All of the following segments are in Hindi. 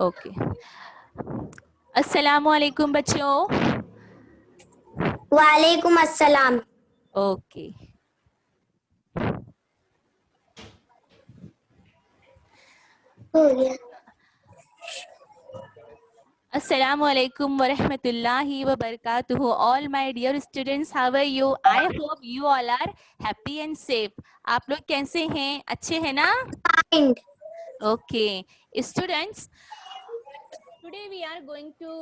ओके। अस्सलामु अलैकुम बच्चों। वालेकुम अस्सलाम। ओके, हो गया। Assalamu alaikum wa rahmatullahi wa barakatuhu. All my dear students, how are you? I hope you all are happy and safe. आप लोग कैसे हैं? अच्छे हैं ना? Fine. Okay, students, today we are going to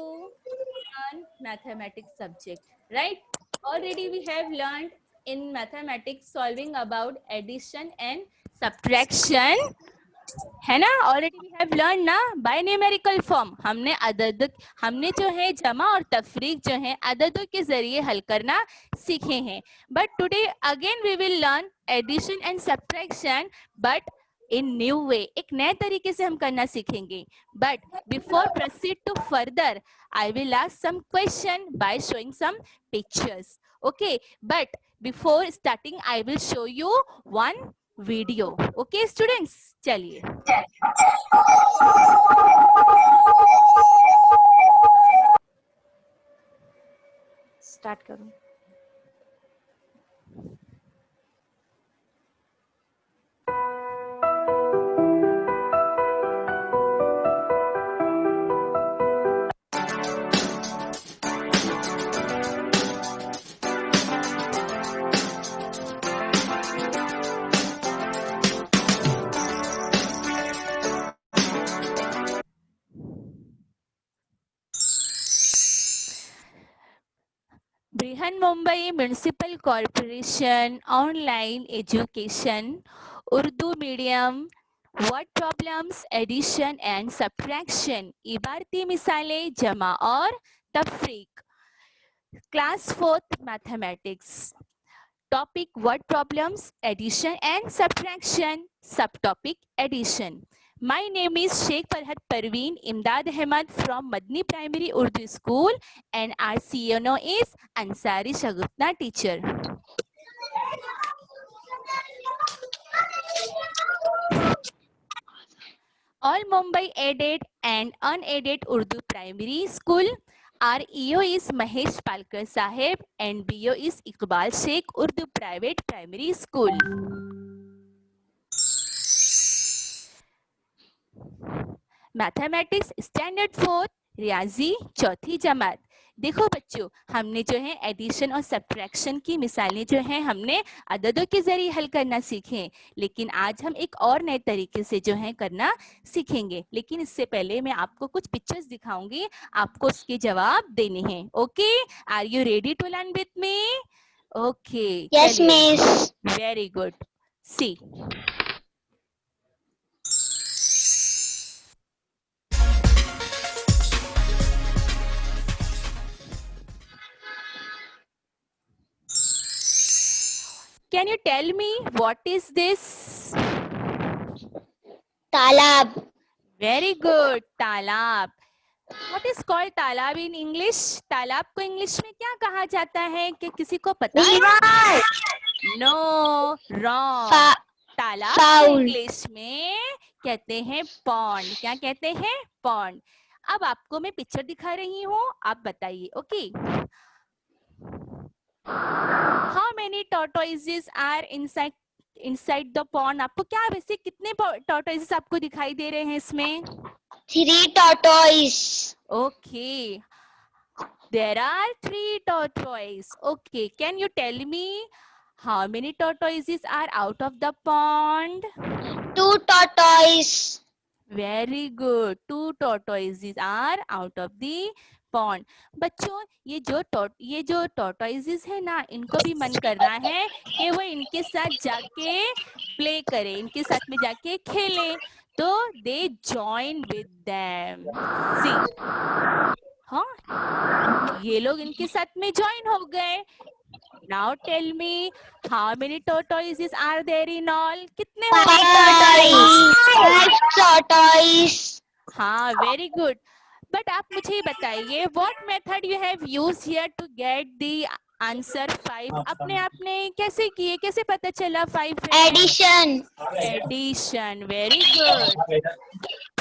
learn mathematics subject, right? Already we have learned in mathematics solving about addition and subtraction, है ना? ऑलरेडी वी हैव लर्न ना बाय न्यूमेरिकल फॉर्म। हमने जो है जमा और तफरीक जो है अददों के जरिए हल करना सीखे हैं। But today again we will learn addition and subtraction, but in new way, एक नए तरीके से हम करना सीखेंगे। But before proceed to further, I will ask some question by showing some pictures. Okay, but before starting I will show you one video. Okay students, चलिए स्टार्ट करूं। Brihan Mumbai municipal corporation online education Urdu medium, word problems, addition and subtraction, इबारती मिसालें, जमा और तफरीक, class 4th mathematics, topic word problems, addition and subtraction, subtopic addition. My name is Sheikh Farhat Parveen Imdad Ahmad from Madni Primary Urdu School, and our CNO is Ansari Shagufta teacher. All Mumbai aided and unaided Urdu Primary School. Our EO is Mahesh Palkar Sahib and BO is Iqbal Sheikh Urdu Private Primary School. Mathematics standard 4 रियाजी चौथी जमात। देखो बच्चों, हमने जो है एडिशन और सब्ट्रैक्शन की मिसालें जो हैं हमने अददों के जरिए हल करना सीखे, लेकिन आज हम एक और नए तरीके से जो है करना सीखेंगे। लेकिन इससे पहले मैं आपको कुछ पिक्चर्स दिखाऊंगी, आपको उसके जवाब देने हैं। Okay, are you ready to learn with me? Okay, Yes, miss. Very good. See, can you tell me what is this? तालाब. Very good, तालाब। What is called तालाब in English? तालाब को इंग्लिश में क्या कहा जाता है? क्या किसी को पता है? River. No, wrong. तालाब को Foul. इंग्लिश में कहते हैं पॉन्ड। क्या कहते हैं? पॉन्ड। अब आपको मैं पिक्चर दिखा रही हूँ, आप बताइए। Okay, how many tortoises are inside the pond? आपको क्या वैसे कितने टॉर्टोइजेस आपको दिखाई दे रहे हैं इसमें? 3 tortoise. Okay, there are 3 tortoises. Okay, can you tell me how many tortoises are out of the pond? 2 tortoise. Very good, 2 tortoises are out of the pond. बच्चों, ये जो tortoises है ना, इनको भी मन कर रहा है कि वो इनके साथ जाके प्ले करें, इनके साथ में जाके खेलें, तो they join with them. See, हाँ, ये लोग इनके साथ में ज्वाइन हो गए। Now tell me, how many tortoises are there in all? कितने हो गए? 5 tortoise. हाँ, very good. But आप मुझे बताइए, what method you have used here to get the answer 5 अपने आपने कैसे किए, कैसे पता चला 5 है? एडिशन। Addition, very good.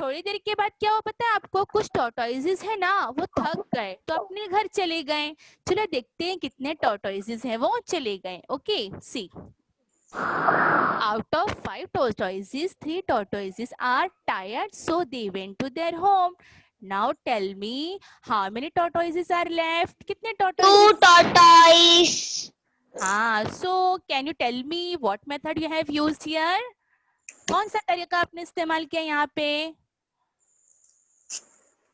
थोड़ी देर के बाद क्या हुआ पता है आपको, कुछ टॉर्टोइजेस है ना वो थक गए तो अपने घर चले गए। चलो देखते हैं कितने टॉर्टोइजेस हैं, वो चले गए। Okay see, out of 5 tortoises 3 tortoises are tired so they went to their home. Now tell me how many tortoises are left? कितने Two tortoises? tortoise. हाँ, so can you tell me what method you have used here? कौन सा तरीका आपने इस्तेमाल किया यहाँ पे?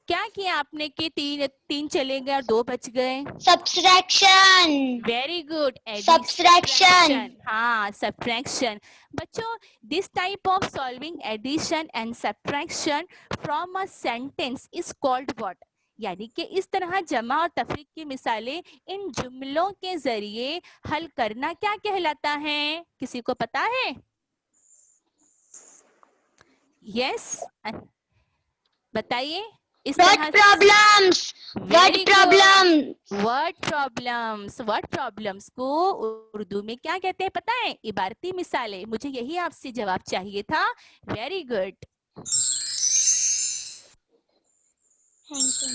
क्या किया आपने कि तीन चले गए और 2 बच गए? Subtraction. Very good, Subtraction. हाँ सब्ट्रैक्शन। बच्चों this type of solving addition and subtraction from a sentence is called what? यानी कि इस तरह जमा और तफरीक की मिसालें इन जुमलों के जरिए हल करना क्या कहलाता है? किसी को पता है? यस बताइए। इस Word तरह problems. Word Very problems. Word problems, word problems को उर्दू में क्या कहते हैं पता है? इबारती मिसालें। मुझे यही आपसे जवाब चाहिए था। Very good. Thank you.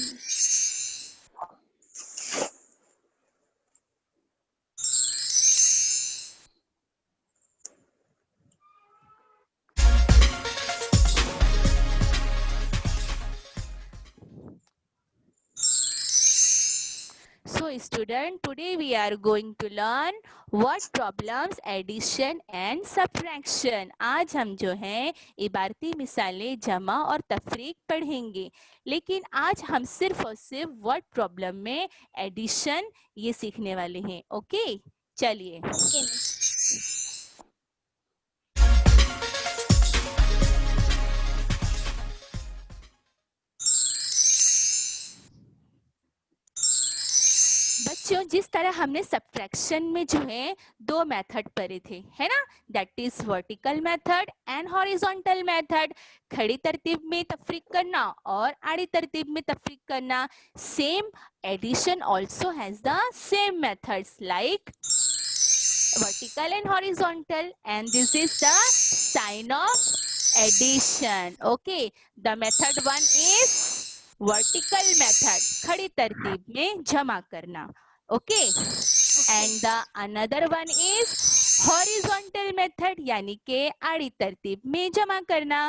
So student, today we are going to learn word problems, addition and subtraction. आज हम जो हैं इबारती मिसालें जमा और तफरीक पढ़ेंगे, लेकिन आज हम सिर्फ और सिर्फ वर्ड प्रॉब्लम में एडिशन ये सीखने वाले हैं। ओके चलिए। Okay. बच्चों जिस तरह हमने सब्ट्रैक्शन में जो है 2 मेथड पढ़े थे, है ना? That is vertical method and horizontal method. खड़ी तरतीब में तफरीक करना और आड़ी तरतीब में तफरीक करना। Same addition also has the same methods like vertical and horizontal, and this is the sign of addition. Okay, the method 1 is vertical method, खड़ी तरतीब में जमा करना। Okay, and the another one is horizontal method, यानी के आड़ी तरतीब में जमा करना।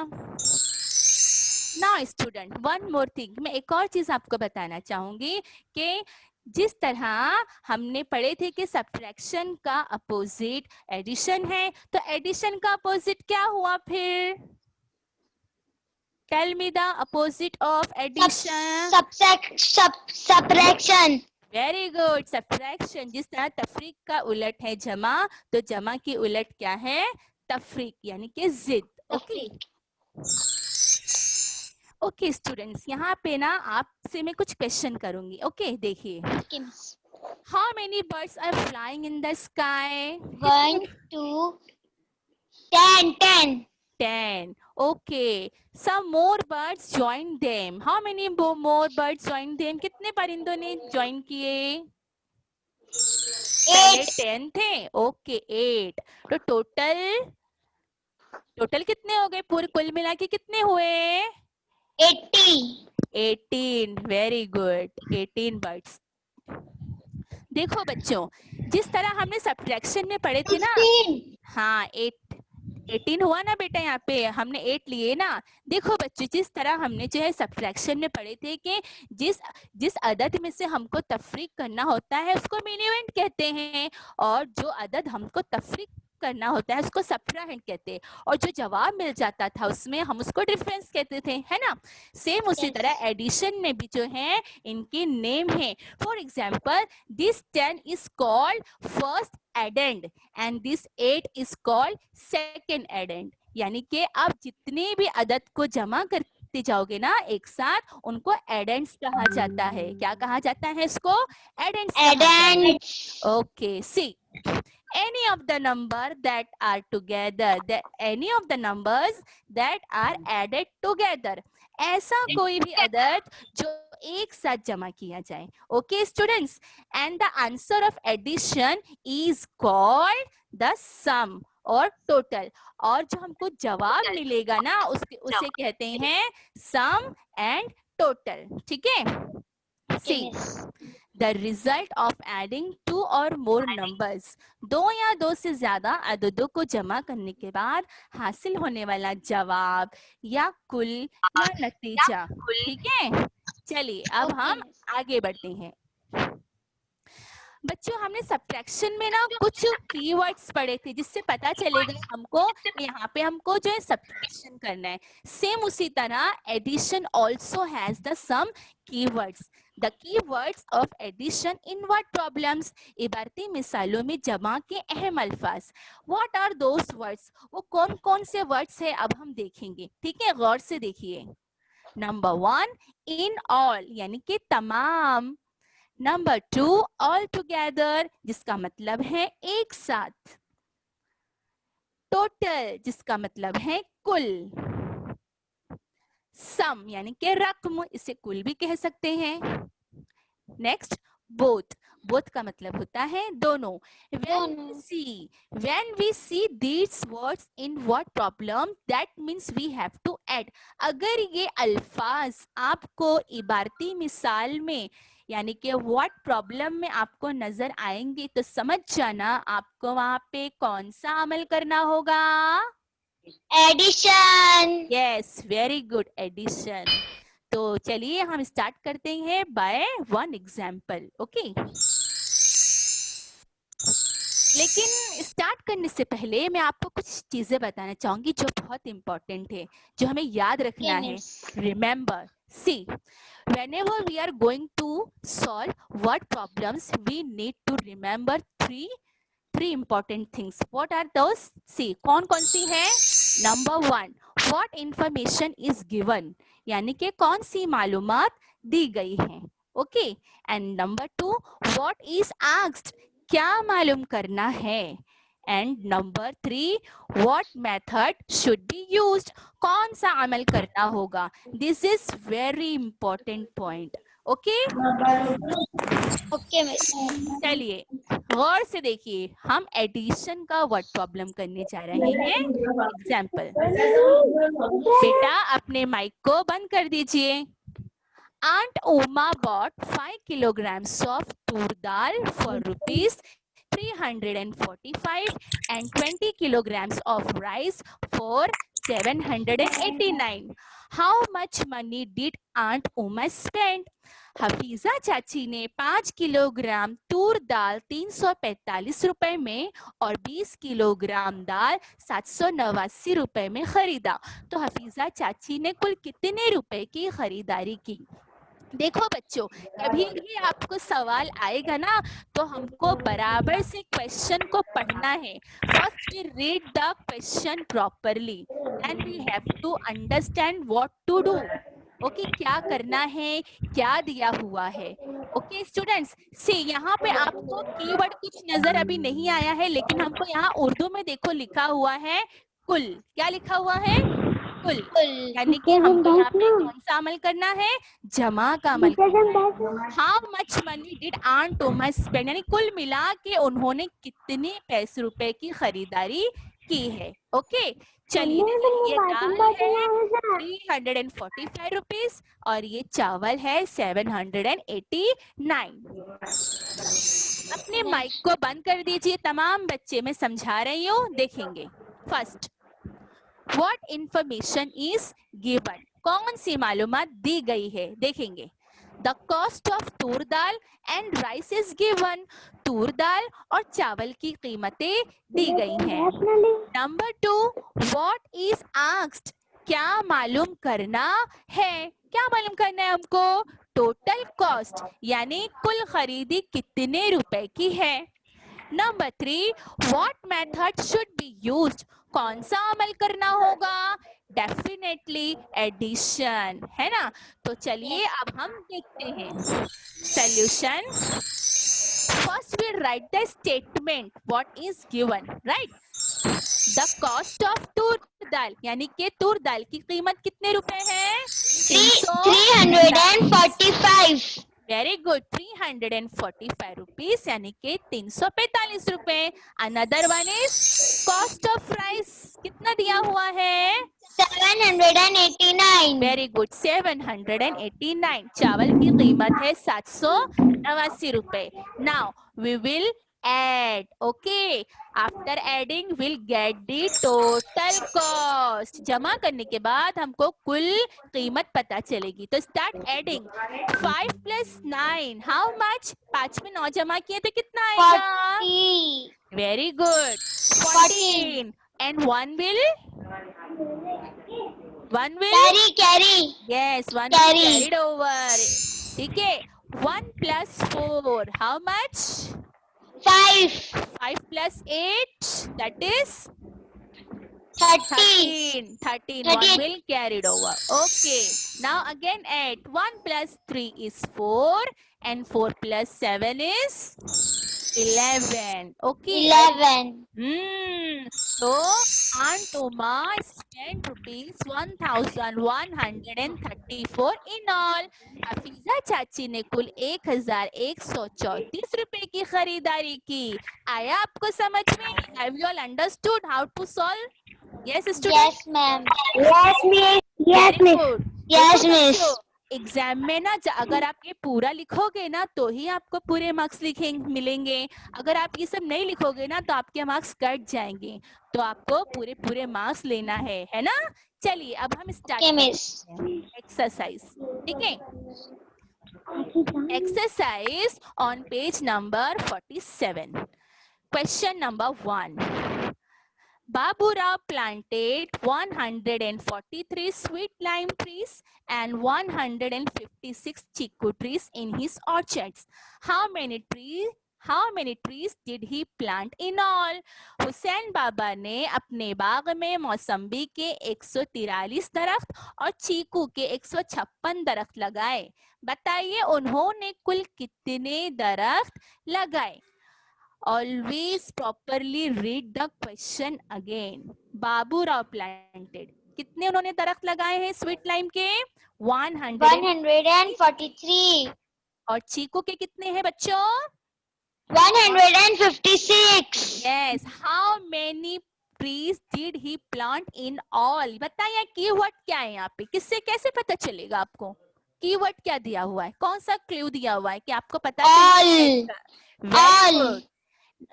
Now student, one more thing, मैं एक और चीज आपको बताना चाहूंगी कि जिस तरह हमने पढ़े थे कि सब्ट्रैक्शन का अपोजिट एडिशन है, तो एडिशन का अपोजिट क्या हुआ फिर? Tell me the opposite of addition. Subtraction. Very good, subtraction. जिस तरह तफरीक का उलट है जमा, तो जमा की उलट क्या है? तफरीक, यानी कि जिद। ओके ओके स्टूडेंट्स, यहाँ पे ना आपसे मैं कुछ क्वेश्चन करूंगी। ओके देखिए, Okay, miss. how many birds are flying in the sky? 1, 2, 10, 10. 10. Okay, some more birds joined them. How many more birds joined them? कितने परिंदों ने ज्वाइन किए? पहले 8. 10 थे। ओके 8। तो टोटल कितने हो गए? पूरे कुल मिला के कितने हुए? 80. 18। Very good, 18 birds. देखो बच्चों, जिस तरह हमने सब्ट्रैक्शन में पढ़े थे ना, 16. हाँ 18 हुआ ना बेटा, यहाँ पे हमने 8 लिए ना। देखो बच्चों, जिस तरह हमने जो है सब्ट्रैक्शन में पढ़े थे कि जिस अदद में से हमको तफरीक करना होता है उसको मिनीवेंट कहते हैं, और जो अदद हमको तफरीक करना होता है उसको सब्ट्रैक्ट कहते हैं, और जो जवाब मिल जाता था उसमें हम उसको डिफरेंस कहते थे, है ना? सेम उसी Yes. तरह एडिशन में भी जो है इनके नेम है। For example, this 10 is called first addend and this 8 is called second addend. यानी कि आप जितने भी अदद को जमा करते जाओगे ना एक साथ, उनको एडेंड्स कहा जाता है। क्या कहा जाता है इसको? एडेंड्स कहा जाता है। Addend. Okay, see, any of the number that are together, any of the numbers that are added together, ऐसा कोई भी अदद जो एक साथ जमा किया जाए. Okay students, and the answer of addition is called the sum or total. और जो हमको जवाब मिलेगा ना उसे कहते हैं सम एंड टोटल. ठीक है. Okay, see miss. The result of adding two or more numbers. दो या दो से ज्यादा अददों को जमा करने के बाद हासिल होने वाला जवाब या कुल या नतीजा. ठीक है. चलिए अब Okay, हम miss. आगे बढ़ते हैं. बच्चों हमने सब्ट्रैक्शन में ना कुछ कीवर्ड्स पढ़े थे जिससे पता चलेगा हमको कि यहाँ पे हमको जो है सब्ट्रैक्शन करना है. सेम उसी तरह addition also has the some keywords. The keywords of addition in word problems. इबारती मिसालों में जमा के अहम अल्फाज. What are those words? वो कौन कौन से वर्ड्स है अब हम देखेंगे. ठीक है, गौर से देखिए. नंबर 1 इन ऑल यानी कि तमाम. नंबर 2 ऑल टुगेदर जिसका मतलब है एक साथ. टोटल जिसका मतलब है कुल. सम यानी कि रकम, इसे कुल भी कह सकते हैं. Next both. बोथ का मतलब होता है दोनों. दोनों. when we see these words in word problem that means we have to add. अगर ये अल्फाज आपको इबारती मिसाल में यानी कि वर्ड प्रॉब्लम में आपको नजर आएंगे तो समझ जाना आपको वहां पे कौन सा अमल करना होगा. Addition. Yes, very good, addition. तो चलिए हम स्टार्ट करते हैं बाय वन एग्जाम्पल. ओके, लेकिन स्टार्ट करने से पहले मैं आपको कुछ चीजें बताना चाहूंगी जो बहुत इंपॉर्टेंट है, जो हमें याद रखना Okay, है. miss. Remember, see, whenever we are going to solve word problems, we need to remember three important things. What are those? See, कौन कौन सी है? Number 1, what information is given, यानी कि कौन सी मालूमात दी गई हैं. Okay. And number 2, what is asked, क्या मालूम करना है. And number 3, what method should be used, कौन सा अमल करना होगा. This is very important point. Okay, Okay, miss. चलिए गौर से देखिए. हम एडिशन का वर्ड प्रॉब्लम करने जा रहे हैं. एग्जाम्पल. बेटा अपने माइक को बंद कर दीजिए. Aunt Uma bought 5 kilograms of tur dal for rupees 345 and 20 kilograms of rice for 789. How much money did Aunt Uma spend? Hafiza चाची ने 5 किलोग्राम तूर दाल 345 रुपए में और 20 किलोग्राम दाल 789 रुपए में खरीदा. तो हफीजा चाची ने कुल कितने रुपए की खरीदारी की. देखो बच्चों, कभी भी आपको सवाल आएगा ना तो हमको बराबर से क्वेश्चन को पढ़ना है. First we read the question properly and we have to understand what to do. Okay, क्या करना है, क्या दिया हुआ है. ओके स्टूडेंट्स, सी यहाँ पे आपको कीवर्ड कुछ नजर अभी नहीं आया है, लेकिन हमको यहाँ उर्दू में देखो लिखा हुआ है कुल. क्या लिखा हुआ है? कुल. यानी कि हमको यहाँ पे कौन सा अमल करना है? जमा का अमल करना है. How much money did aunt Uma spend, यानी कुल मिला के उन्होंने कितने पैसे रुपए की खरीदारी की है. ओके, चलिए ये दाल है 345 रुपीज और ये चावल है 789. अपने माइक को बंद कर दीजिए तमाम बच्चे, मैं समझा रही हूँ, देखेंगे. First, What information is given, कौन सी मालूमात दी गई है. देखेंगे. The cost of Toor dal and rice is given, तूर दाल और चावल की कीमतें दी गई हैं. नंबर 2, what is asked, क्या मालूम करना है. क्या मालूम करना है हमको? टोटल कॉस्ट यानी कुल खरीदी कितने रुपए की है. Number 3, what method should be used, कौन सा अमल करना होगा. डेफिनेटली एडिशन, है ना. तो चलिए अब हम देखते हैं solution. First we write the statement what is given. Right, the cost of toor dal यानी कि तूर दाल की कीमत कितने रुपए है? 345. 5. वेरी गुड, 345 रुपीज यानी कि 345 रुपए. Another one is cost of rice. कितना दिया हुआ है? 789. Very good, 789. चावल की कीमत है 789 रुपए. Now we will add. Okay, after adding we'll get the total cost. जमा करने के बाद हमको कुल कीमत पता चलेगी. तो start adding. 5 plus 9 how much? 5 में 9 जमा किए तो कितना आएगा? 40. Very good, 14. And one will Carry. yes, one Carry. will carried over. ठीक है. 1 plus 4 how much? 5. 5 plus 8 that is 30. 13. 38. One will carried over. Okay, now again add. 1 plus 3 is 4 and 4 plus 7 is 11. Okay. 11. So Aunt Uma spent rupees 1134 in all. Hafiza चाची ने कुल 1134 रुपए की खरीदारी की. आया आपको समझ में? Have you all understood how to solve? Yes, students. Yes, ma'am. Yes, miss. Yes, Very miss. good. Yes, देखो miss. बच्चों, एग्जाम में ना अगर आप ये पूरा लिखोगे ना तो ही आपको पूरे मार्क्स मिलेंगे. अगर आप ये सब नहीं लिखोगे ना तो आपके मार्क्स कट जाएंगे. तो आपको पूरे मार्क्स लेना है ना? चलिए अब हम स्टार्ट Okay, करते miss. हैं एक्सरसाइज. ठीक है, exercise on page number 47. Question number 1. Baburao planted 143 sweet lime trees and 156 chiku trees in his orchards. How many trees did he plant in all? Hussain Baba ने अपने बाग में मौसम्बी के 143 दरख्त और चीकू के 156 दरख्त लगाए. बताइए उन्होंने कुल कितने दरख्त लगाए? Always properly read the question again. Baburao planted. कितने उन्होंने दरख्त लगाए हैं स्वीट लाइम के? 143. और चीकू के कितने हैं बच्चों? 156. Yes. How many trees did he plant in all? बताइए कीवर्ड क्या है यहाँ पे? किससे कैसे पता चलेगा आपको? कीवर्ड क्या दिया हुआ है? कौन सा क्लू दिया हुआ है कि आपको पता चलेगा? All.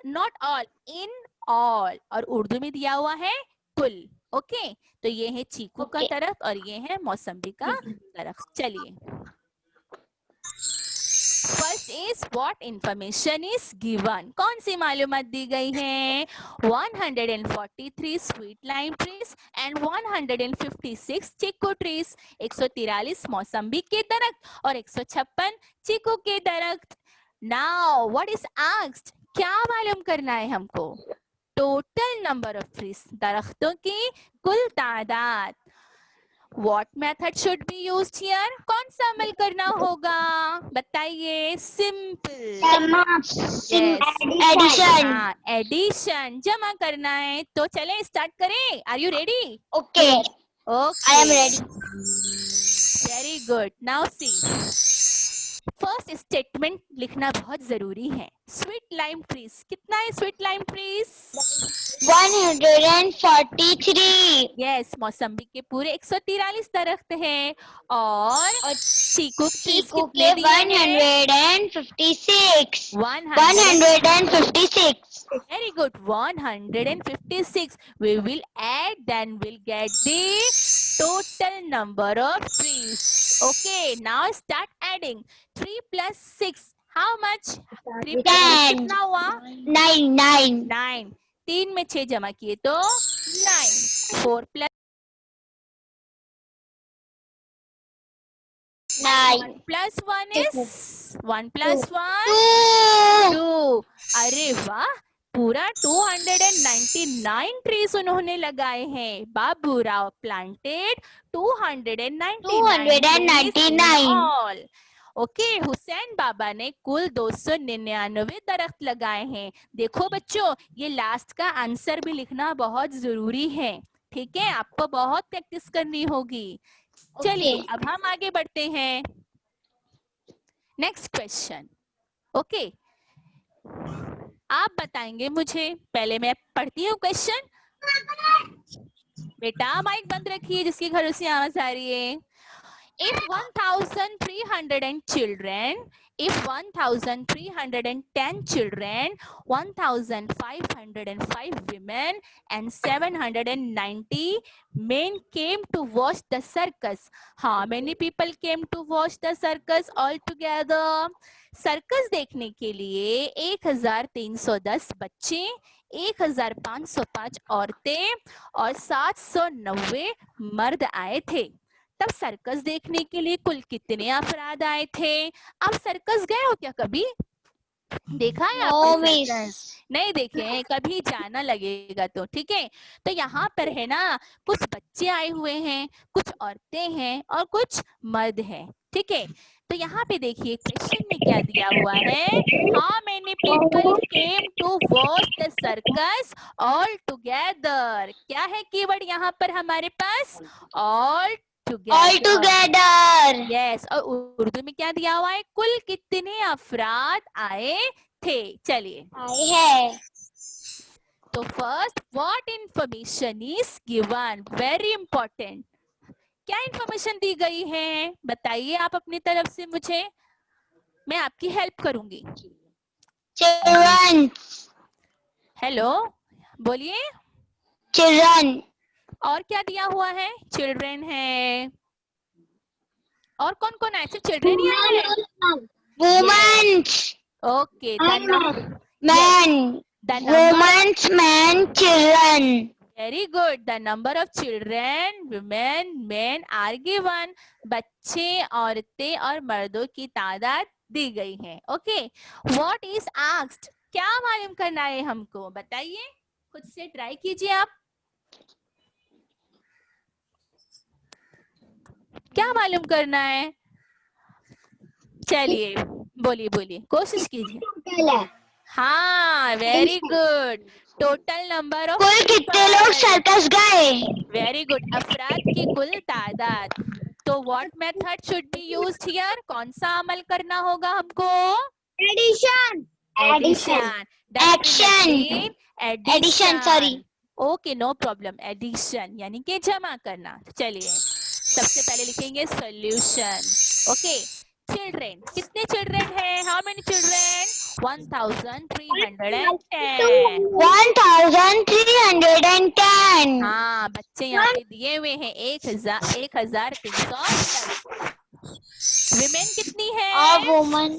Not all, in all. और उर्दू में दिया हुआ है कुल. ओके, तो ये है चीकू का दरख्त और ये है मौसम्बी का दरख्त. चलिए, first is what information is given. कौन सी मालूमात दी गई है? 143 sweet lime trees and 156 chikoo trees. 143 मौसम्बी के दरख्त और 156 चीकू के दरख्त. Now what is asked? क्या मालूम करना है हमको? टोटल नंबर ऑफ ट्रीज, दरख्तों की कुल तादाद. What method should be used here? कौन सा अमल करना होगा? बताइए. सिंपल. Addition. एडिशन, जमा करना है. तो चले स्टार्ट करें. Are you ready? Okay. Okay. I am ready. Very good. Now see. First statement लिखना बहुत जरूरी है. स्वीट लाइम ट्रीज, कितना है स्वीट लाइम ट्रीज? 143. यस, मौसम्बी के पूरे 143 दरख्त हैं. और चीकू चीकू के 156. 156. Very good, 156. We will add, then we'll get the total number of trees. Okay, now start adding. 3 plus 6, how much? 3 plus 6 कितना हुआ? 9. 9. 3 में 6 जमा किए तो 9. 4 plus 9. 1 plus 1 is 1 plus 1 2. 2. अरे वाह, पूरा 299 ट्रीज उन्होंने लगाए हैं. Baburao planted 299 all. Okay, Hussain Baba ने कुल 299 दरख्त लगाए हैं. देखो बच्चों, ये लास्ट का आंसर भी लिखना बहुत जरूरी है. ठीक है, आपको बहुत प्रैक्टिस करनी होगी. चलिए अब हम आगे बढ़ते हैं. Next question. ओके, आप बताएंगे मुझे. पहले मैं पढ़ती हूँ क्वेश्चन. बेटा माइक बंद रखिए जिसके घरों से आवाज आ रही है. If 1,300 children, if 1,310 children, 1,505 women, and 790 men came to watch the circus, how many people came to watch the circus all together? Circus देखने के लिए 1,310 बच्चे, 1,505 औरतें और 790 मर्द आए थे. तब सर्कस देखने के लिए कुल कितने अफराद आए थे? आप सर्कस गए हो क्या कभी? देखा है आपने सर्कस? नहीं देखे हैं, कभी जाना लगेगा तो. ठीक है, तो यहाँ पर है ना, कुछ बच्चे आए हुए हैं, कुछ औरतें हैं और कुछ मर्द हैं. ठीक है, तो यहाँ पे देखिए क्वेश्चन में क्या दिया हुआ है. How many people came to watch the circus all together. क्या है कीवर्ड यहाँ पर हमारे पास? All together. यस. और उर्दू में क्या दिया हुआ है? कुल कितने अफराद आए थे. चलिए, आए हैं. तो first, what information is given? Very important. क्या इंफॉर्मेशन दी गई है बताइए आप अपनी तरफ से मुझे, मैं आपकी हेल्प करूंगी. Children. हेलो, बोलिए. Children. और क्या दिया हुआ है? चिल्ड्रेन है. और कौन कौन आए? सिर्फ चिल्ड्रेन ही आए हैं? Women. Okay, Men. the number, Women, men, children. very good. The number of children, women, men are given. बच्चे, औरतें और मर्दों की तादाद दी गई है. Okay, what is asked? क्या मालूम करना है हमको? बताइए, खुद से ट्राई कीजिए आप. क्या मालूम करना है? चलिए, बोलिए बोलिए, कोशिश कीजिए. हाँ, very good. Total number of, कुल कितने लोग सर्कस गए? Very good. अफराद की कुल तादाद. तो what method should be used here? कौन सा अमल करना होगा हमको? Addition. Addition. Addition, sorry. Okay, no problem. Addition यानी कि जमा करना. चलिए, सबसे पहले लिखेंगे सॉल्यूशन. ओके, चिल्ड्रेन, कितने चिल्ड्रेन है? How many children? 1,310. 1,310. हाँ, बच्चे यहाँ पे दिए हुए हैं 1,310. विमेन कितनी है? Women.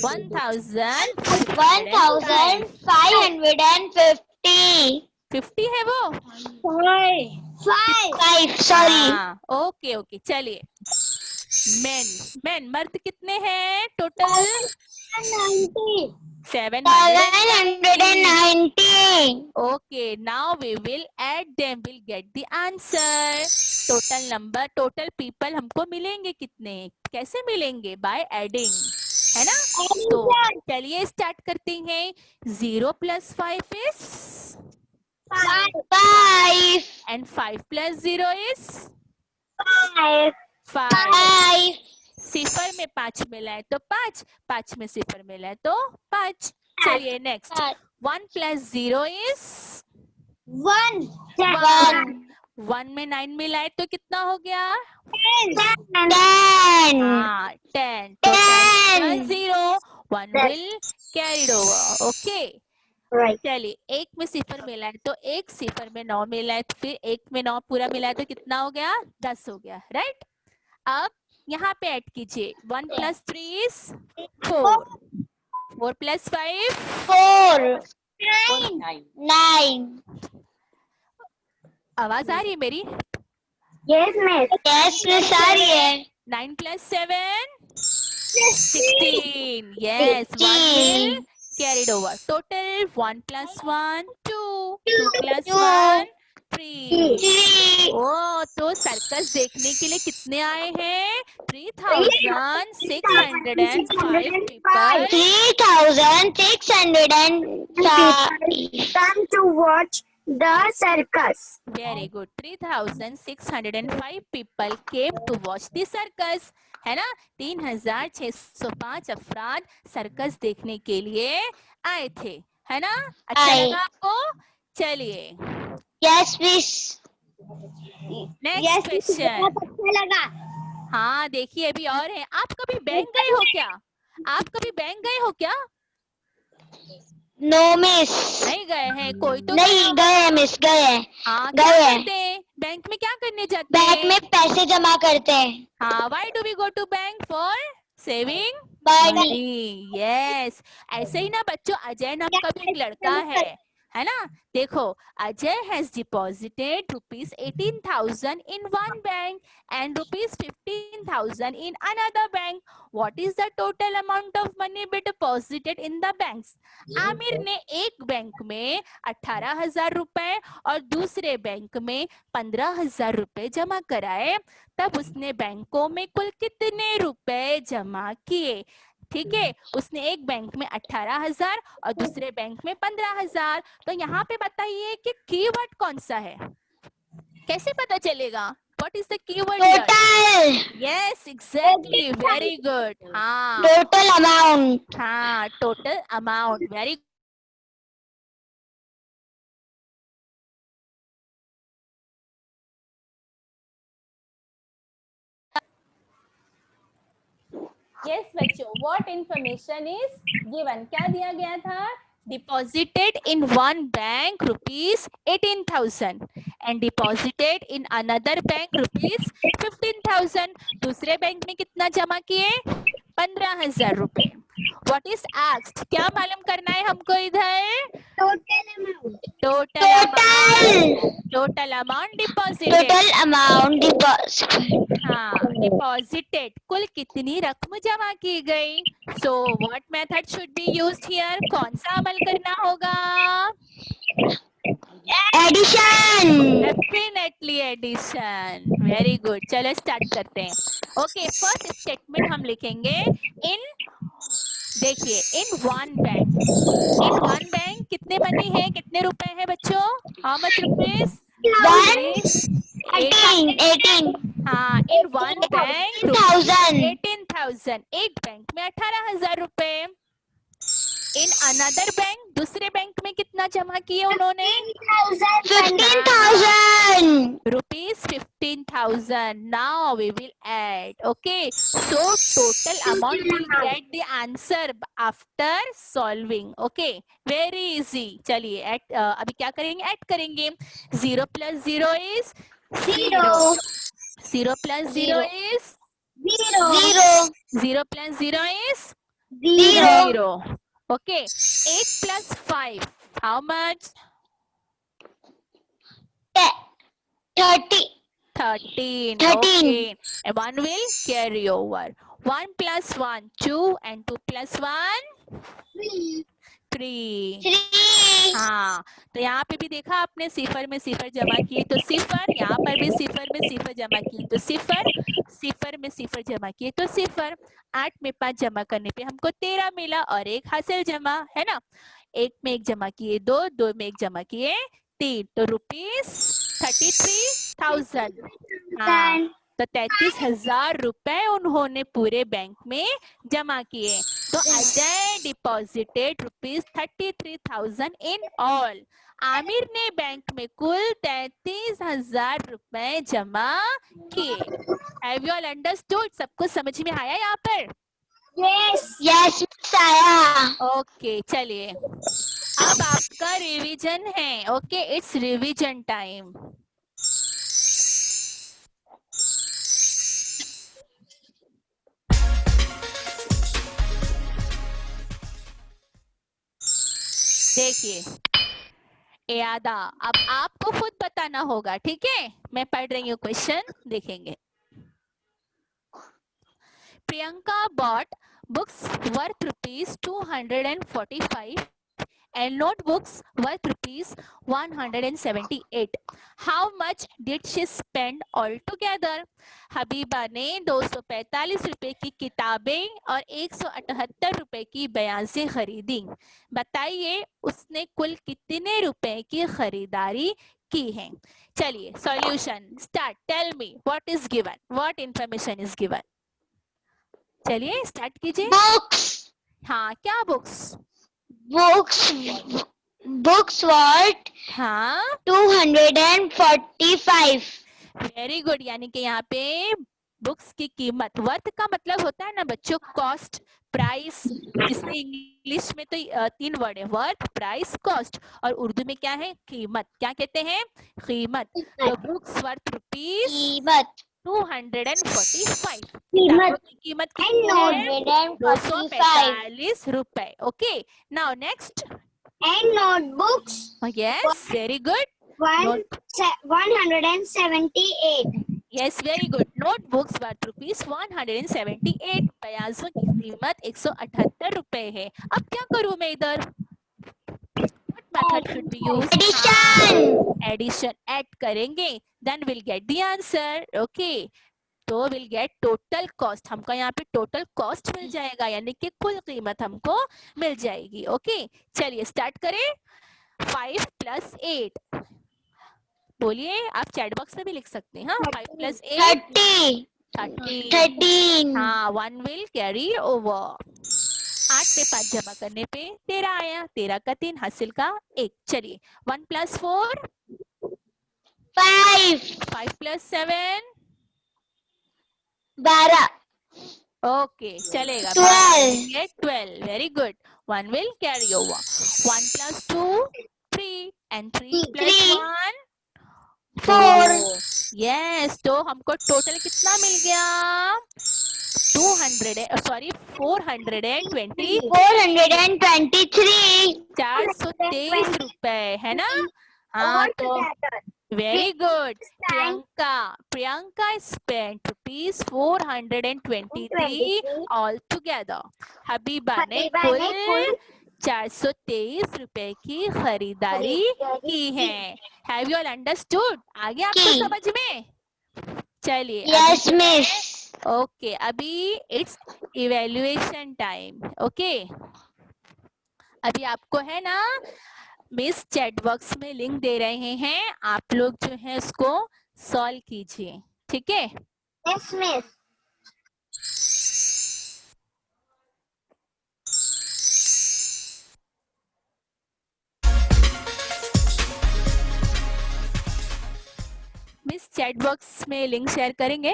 1,550. 50 है वो? 5. Sorry. हाँ, ओके, चलिए. मेन मर्द कितने हैं total? 790. Okay, now we will add them. We'll get the answer. Total number, total people हमको मिलेंगे कितने? कैसे मिलेंगे? बाय एडिंग, है ना? तो चलिए स्टार्ट करते हैं. 0 + 5 is 5. and 5 + 0 is 5. 5. सिफर में 5 मिला है तो 5, 5 में सिफर मिला है तो 5. चलिए नेक्स्ट. 1 + 0 is 1. 1 में 9 मिला है तो कितना हो गया? 10. हाँ, 10. तो 10 + 0, 1 will carried over. ओके, चलिए. 1 में सिफर मिला है तो 1, सिफर में 9 मिला है तो फिर 1 में 9 पूरा मिला है तो कितना हो गया? 10 हो गया. राइट. अब यहाँ पे ऐड कीजिए. 1 + 3 is 4. 4 + 5 4. 9. आवाज आ रही है मेरी? Yes, miss. Yes, miss, आ रही है. 9 + 7 16. Yes, 1 will carried over. Total 1 + 1 2, 2 + 1 3. 3. ओ, तो सर्कस देखने के लिए कितने आए हैं? 3,605 people. 3,605. Come to watch the circus. Very good. 3,605 people came to watch the circus. है ना। 3605 अफराद सर्कस देखने के लिए आए थे, है ना। अच्छा आए। लगा आपको? चलिए यस मिस। Next question. अच्छा लगा। हाँ देखिए अभी और है। आप कभी बैंक गए हो क्या? आप कभी बैंक गए हो क्या? No miss. नहीं गए हैं, कोई तो गया नहीं गए हैं होगा। मिस, गए हैं। हाँ क्या गए हैं। करते हैं बैंक में, क्या करने जाते बैंक हैं? में पैसे जमा करते हैं। हाँ, why do we go to bank for saving money. money? Yes, ऐसे ही ना बच्चों, अजय नाम का भी एक लड़का है ना। देखो, Ajay has deposited rupees 18,000 in one bank and rupees 15,000 in another bank. What is the total amount of money be deposited in the banks? Aamir ने एक बैंक में 18,000 रुपए और दूसरे बैंक में 15,000 रुपए जमा कराए। तब उसने बैंकों में कुल कितने रुपए जमा किए? ठीक है, उसने एक बैंक में 18,000 और दूसरे बैंक में 15,000। तो यहाँ पे बताइए कि कीवर्ड कौन सा है, कैसे पता चलेगा? What is the keyword here? Total. Yes exactly, very good. हाँ टोटल अमाउंट। हाँ, टोटल अमाउंट, वेरी। यस बच्चों, व्हाट इंफॉर्मेशन इज गिवन, क्या दिया गया था? Deposited in one bank rupees 18,000 and deposited in another bank rupees 15,000. दूसरे बैंक में कितना जमा किए? 15,000 रुपए। What is asked? क्या मालूम करना है हमको इधर? Total amount. Total amount, total amount deposited. Total amount deposit. हाँ, डिपॉजिटेड, कुल कितनी रकम जमा की गई। So what method should be used here? कौन सा अमल करना होगा? Addition. Definitely addition, very good. चलो स्टार्ट करते हैं। ओके, फर्स्ट स्टेटमेंट हम लिखेंगे इन, देखिए in one bank, in one bank कितने मनी है, कितने रुपए हैं बच्चों? How much rupees? 18 हाँ, इन वन बैंक 18,000। 18,000, एक बैंक में 18,000 रुपए। इन अनदर बैंक, दूसरे बैंक में कितना जमा किए उन्होंने? 15,000 rupees 15,000. Now we will add. Okay, so total amount will get the answer after solving. Okay, very easy. चलिए अभी क्या करेंगे? ऐड करेंगे। 0 plus 0 is 0. 0 plus 0 is 0 0 plus 0 is 0 0. Okay, 8 plus 5, how much? 30 13. 13. Okay, and 1 will carry over. 1 plus 1 2 and 2 plus 1 3. 3 हाँ, तो यहाँ पे भी देखा आपने, सिफर में सिफर जमा किए तो सिफर, यहाँ पर भी सिफर में सिफर जमा किए तो सिफर, सिफर में सिफर जमा किए तो सिफर। 8 में 5 जमा करने पे हमको 13 मिला और एक हासिल जमा, है ना। एक में एक जमा किए 2, 2 में एक जमा किए 3, तो रुपीज 33,000। हाँ, तो 33,000 रुपए उन्होंने पूरे बैंक में जमा किए। तो Ajay deposited rupees 33,000 in all. Aamir ने बैंक में कुल 33,000 रुपए जमा किए। Have you all understood? सबको समझ में आया यहाँ पर? यस मिस आया। ओके, चलिए अब आपका रिवीजन है। Okay, it's revision time. देखिए यादा, अब आपको खुद बताना होगा, ठीक है। मैं पढ़ रही हूँ क्वेश्चन, देखेंगे। Priyanka bought books worth rupees 245 and notebooks worth rupees 178. How much did she spend altogether? Habiba ने 245 रुपए की किताबें और 178 रुपए की बयानें खरीदी। बताइए उसने कुल कितने रुपए की खरीदारी की है। चलिए solution start. Tell me what is given, what information is given. चलिए स्टार्ट कीजिए। Books. हाँ, क्या बुक्स? Books. Books worth हाँ, 245. Very good. यानी कि यहाँ पे बुक्स की कीमत, वर्थ का मतलब होता है ना बच्चों कॉस्ट, प्राइस, जिसमें इंग्लिश में तो 3 वर्ड है, वर्थ, प्राइस, कॉस्ट, और उर्दू में क्या है? कीमत। क्या कहते हैं? कीमत। तो बुक्स वर्थ रुपीज कीमत. 245। कीमत किताबों की कीमत कितनी है? 245. 245 रुपए। Okay, now next. and notebooks yes, very good. one note 178. Yes, very good. Notebooks worth rupees 178। बयासों की कीमत 178 रुपए है। अब क्या करूं मैं इधर? What method should we use? Addition. Addition, add करेंगे, then will get the answer. Okay, तो विल गेट टोटल कॉस्ट। हमको यहाँ पे टोटल कॉस्ट मिल जाएगा, यानी कि कुल कीमत हमको मिल जाएगी। ओके, चलिए स्टार्ट करें। 5 + 8, बोलिए। आप चैट बॉक्स में भी लिख सकते हैं। हाँ, 5 + 8 30. 30। 13. हाँ, 1 विल कैरी ओवर। 8 पे 5 जमा करने पे 13 आया। 13 का 3, हासिल का 1। चलिए 1 + 4, 5. 5 + 7, 12. ओके चलेगा। 12. 12, very good. 1 will carry over. 1 + 2, 3, and 3 + 3. 1, 4. 4। Yes, तो हमको टोटल कितना मिल गया? 423 423. 423 रुपए, है ना? हाँ, तो very good. Priyanka spent rupees 423 all together. Habiba ने कुल 423 रुपए की खरीदारी की है। Have you all understood? आ गया आपको की। समझ में? चलिए Yes, miss. ओके, अभी इट्स इवेल्युएशन टाइम। ओके, अभी आपको है ना, मिस चैट बॉक्स में लिंक दे रहे हैं, आप लोग जो है उसको सॉल्व कीजिए, ठीक है? Yes, miss. Miss chat box में लिंक शेयर करेंगे,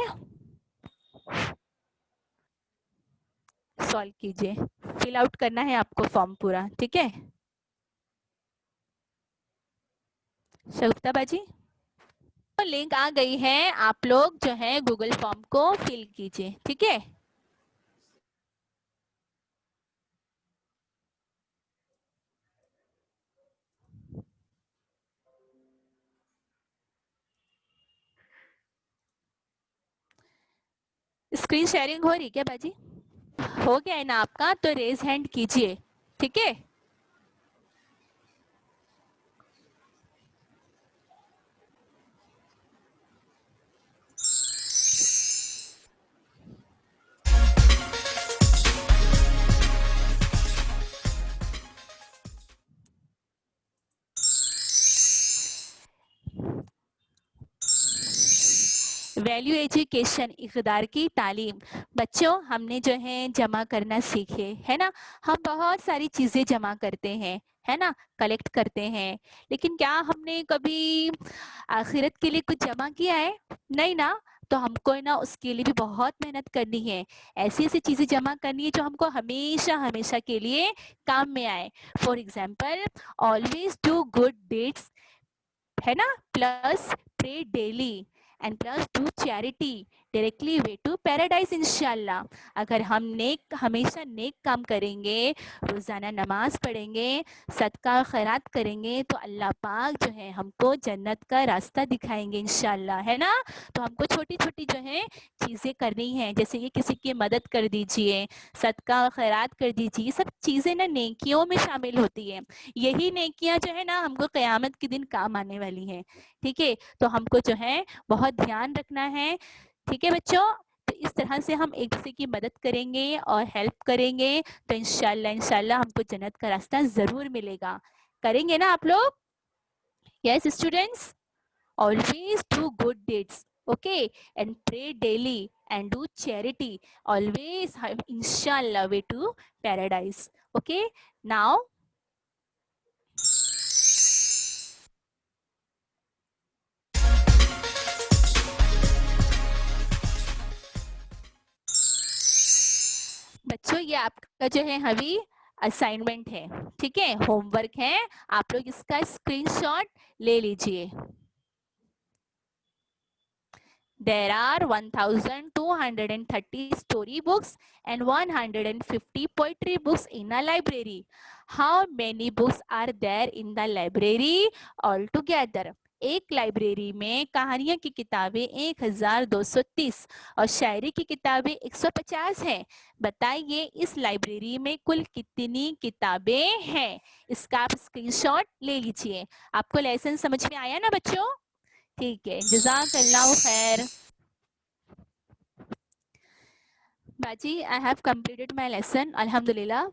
सॉल्व कीजिए। फिल आउट करना है आपको फॉर्म पूरा, ठीक है? शगुफ्ता बाजी, तो लिंक आ गई है, आप लोग जो है गूगल फॉर्म को फिल कीजिए, ठीक है? स्क्रीन शेयरिंग हो रही क्या बाजी? हो गया है ना आपका? तो रेज हैंड कीजिए, ठीक है? वैल्यू एजुकेशन, इक़दार की तालीम। बच्चों, हमने जो है जमा करना सीखे, है ना? हम बहुत सारी चीज़ें जमा करते हैं, है ना, कलेक्ट करते हैं, लेकिन क्या हमने कभी आखिरत के लिए कुछ जमा किया है? नहीं ना। तो हमको ना उसके लिए भी बहुत मेहनत करनी है। ऐसी ऐसी चीज़ें जमा करनी है जो हमको हमेशा हमेशा के लिए काम में आए। For example, always do good deeds, है ना, plus pray daily, and plus do charity, directly way to paradise इंशाल्लाह। अगर हम नेक, हमेशा नेक काम करेंगे, रोज़ाना नमाज पढ़ेंगे, सदका खैरात करेंगे, तो अल्लाह पाक जो है हमको जन्नत का रास्ता दिखाएंगे इंशाल्लाह, है ना? तो हमको छोटी छोटी जो है चीज़ें करनी है, जैसे कि किसी की मदद कर दीजिए, सदका खैरात कर दीजिए। ये सब चीज़ें ना नेकियों में शामिल होती है। यही नेकियां जो है ना हमको क़यामत के दिन काम आने वाली हैं, ठीक है? तो हमको जो है बहुत ध्यान रखना है, ठीक है बच्चों? तो इस तरह से हम एक दूसरे की मदद करेंगे और हेल्प करेंगे, तो इंशाल्लाह इंशाल्लाह हमको जन्नत का रास्ता ज़रूर मिलेगा। करेंगे ना आप लोग? Yes students, always do good deeds, okay, and pray daily, and do charity. Always have inshallah way to paradise. Okay, now बच्चों ये आपका जो है अभी असाइनमेंट है, ठीक है, होमवर्क है, आप लोग इसका स्क्रीनशॉट ले लीजिए. There are 1230 story books and 150 poetry books in a library. How many books are there in the library altogether? एक लाइब्रेरी में कहानियों की किताबें 1230 और शायरी की किताबें 150 हैं. बताइए इस लाइब्रेरी में कुल कितनी किताबें हैं? इसका आप स्क्रीनशॉट ले लीजिए. आपको लेसन समझ में आया ना बच्चों? ठीक है, जज़ाकल्लाहु खैर. बाजी, I have completed my lesson, Alhamdulillah.